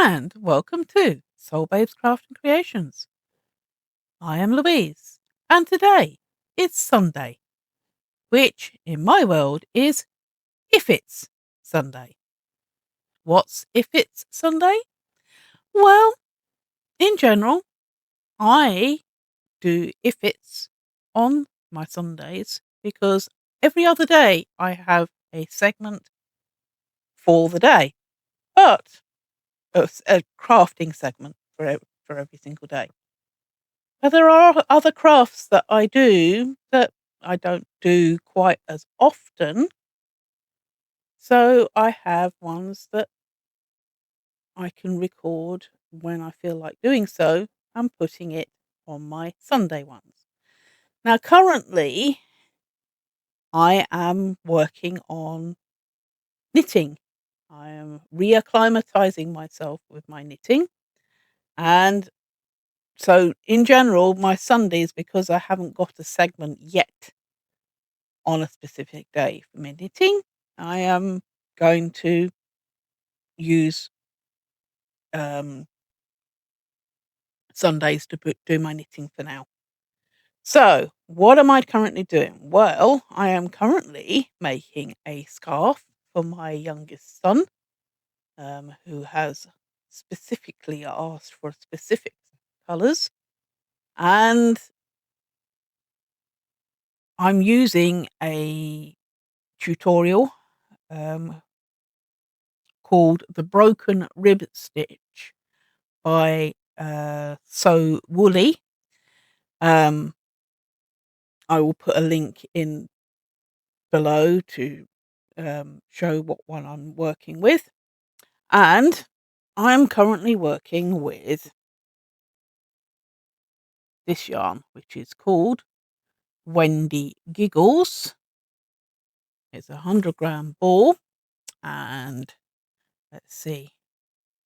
and welcome to Soul Babes Craft and Creations. I am Louise, and today it's Sunday, which in my world is If It's Sunday. What's If It's Sunday? Well, in general, I do If It's on my Sundays because every other day I have a segment for the day, but it's a crafting segment for every single day. But there are other crafts that I do that I don't do quite as often. So I have ones that I can record when I feel like doing so and putting it on my Sunday ones. Now, currently, I am working on knitting. I am reacclimatizing myself with my knitting. And so, in general, my Sundays, because I haven't got a segment yet on a specific day for my knitting, I am going to use um, Sundays to do my knitting for now. So, what am I currently doing? Well, I am currently making a scarf for my youngest son, who has specifically asked for specific colours, and I'm using a tutorial um, called the Broken Rib Stitch by So Woolly. Um, I will put a link in below to show what one I'm working with. And I'm currently working with this yarn, which is called Wendy Giggles. It's a 100-gram ball, and let's see,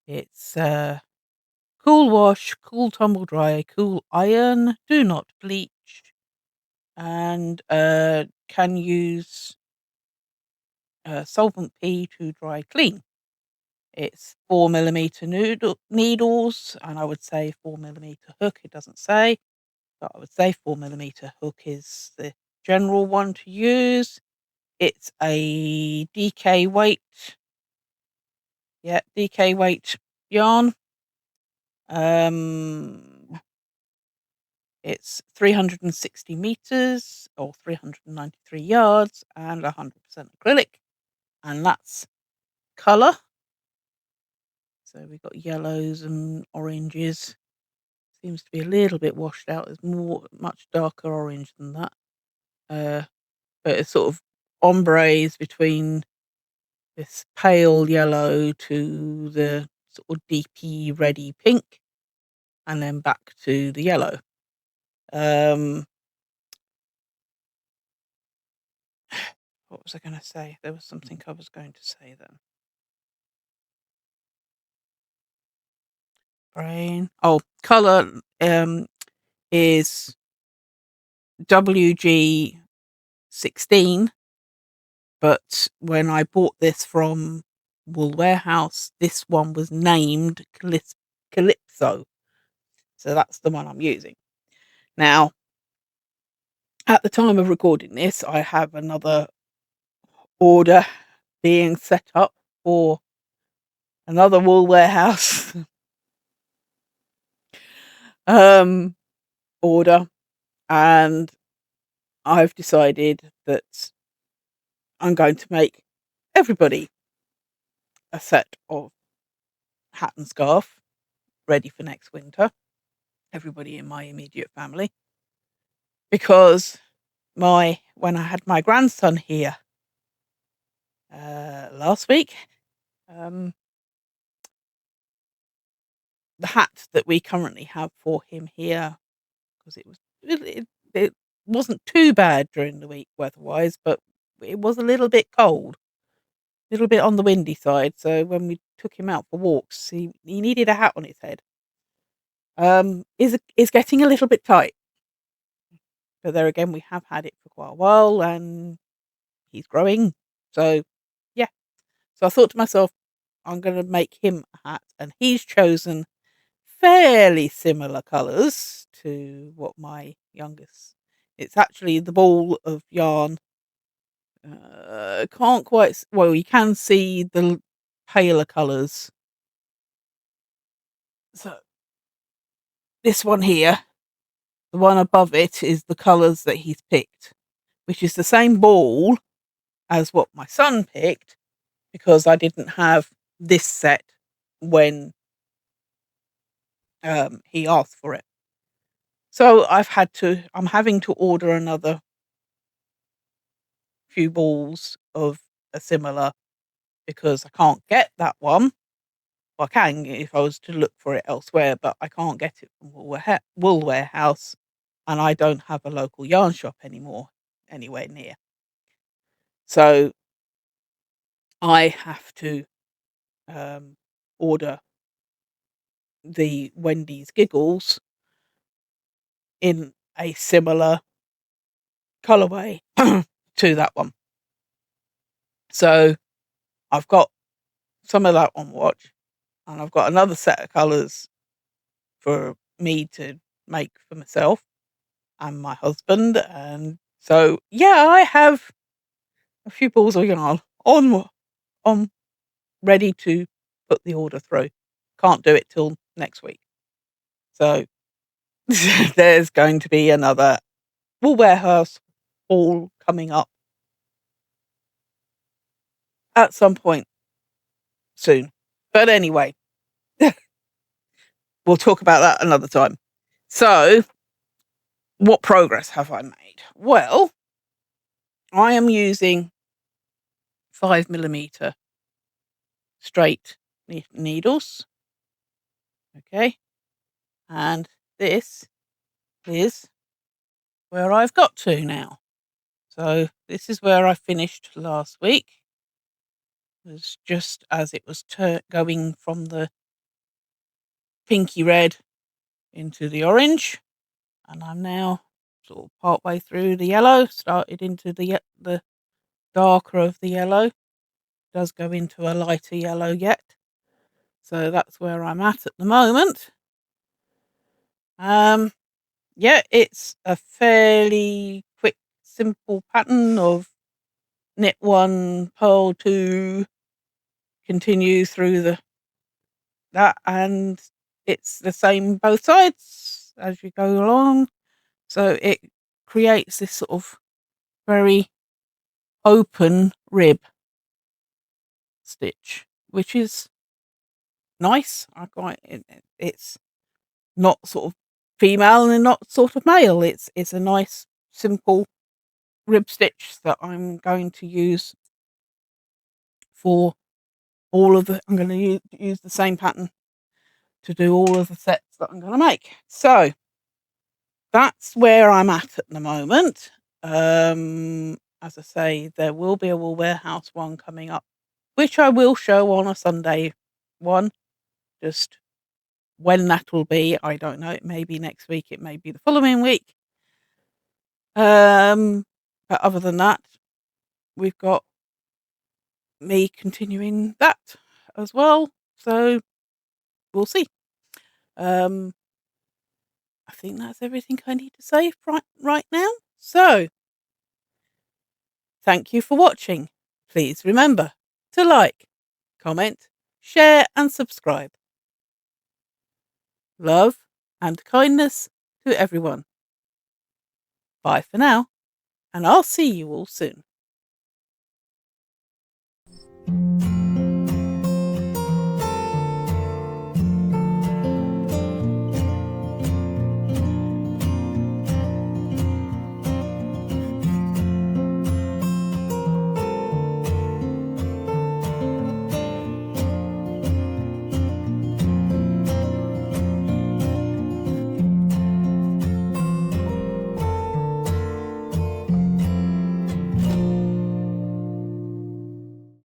it's cool wash, cool tumble dry, cool iron, do not bleach, and can use solvent P to dry clean. It's 4mm needles, and I would say 4mm hook. It doesn't say, but I would say 4mm hook is the general one to use. It's a DK weight, DK weight yarn. It's 360 meters or 393 yards and 100% acrylic, and that's color. So we've got yellows and oranges. Seems to be a little bit washed out. There's much darker orange than that. But it's sort of ombres between this pale yellow to the sort of deepy reddy pink, and then back to the yellow. What was I going to say? There was something I was going to say then. Brain. Oh, color is WG16, but when I bought this from Wool Warehouse, this one was named Calypso. So that's the one I'm using. Now, at the time of recording this, I have another order being set up for another Wool Warehouse order, and I've decided that I'm going to make everybody a set of hat and scarf ready for next winter. Everybody in my immediate family, because when I had my grandson here last week, the hat that we currently have for him here, because it wasn't too bad during the week weather-wise, but it was a little bit cold, a little bit on the windy side. So when we took him out for walks, he needed a hat on his head. Is getting a little bit tight. But there again, we have had it for quite a while, and he's growing. So, yeah. So I thought to myself, I'm going to make him a hat, and he's chosen fairly similar colours to what my youngest. It's actually the ball of yarn. Can't quite. Well, you can see the paler colours. So this one here, the one above it, is the colours that he's picked, which is the same ball as what my son picked, because I didn't have this set when he asked for it. So I'm having to order another few balls of a similar, because I can't get that one. Well, I can if I was to look for it elsewhere, but I can't get it from Wool Warehouse, and I don't have a local yarn shop anymore anywhere near. So I have to order the Wendy's Giggles in a similar colorway to that one. So I've got some of that on watch, and I've got another set of colors for me to make for myself and my husband. And so, yeah, I have a few balls of yarn on ready to put the order through. Can't do it till next week. So there's going to be another Wool Warehouse haul coming up at some point soon. But anyway, we'll talk about that another time. So, what progress have I made? Well, I am using 5mm straight needles. Okay. And this is where I've got to now. So this is where I finished last week. It was just as it was going from the pinky red into the orange. And I'm now sort of part way through the yellow, started into the darker of the yellow. It does go into a lighter yellow yet. So that's where I'm at the moment. Yeah, it's a fairly quick, simple pattern of knit 1, purl 2, continue through that, and it's the same both sides as you go along. So it creates this sort of very open rib stitch, which is nice. I quite it's not sort of female and not sort of male. It's a nice simple rib stitch that I'm going to use for all of I'm going to use the same pattern to do all of the sets that I'm going to make. So that's where I'm at the moment. As I say, there will be a Wool Warehouse one coming up, which I will show on a Sunday one. Just when that will be, I don't know. It may be next week. It may be the following week. But other than that, we've got me continuing that as well. So we'll see. I think that's everything I need to say right now. So thank you for watching. Please remember to like, comment, share and subscribe. Love and kindness to everyone. Bye for now, and I'll see you all soon.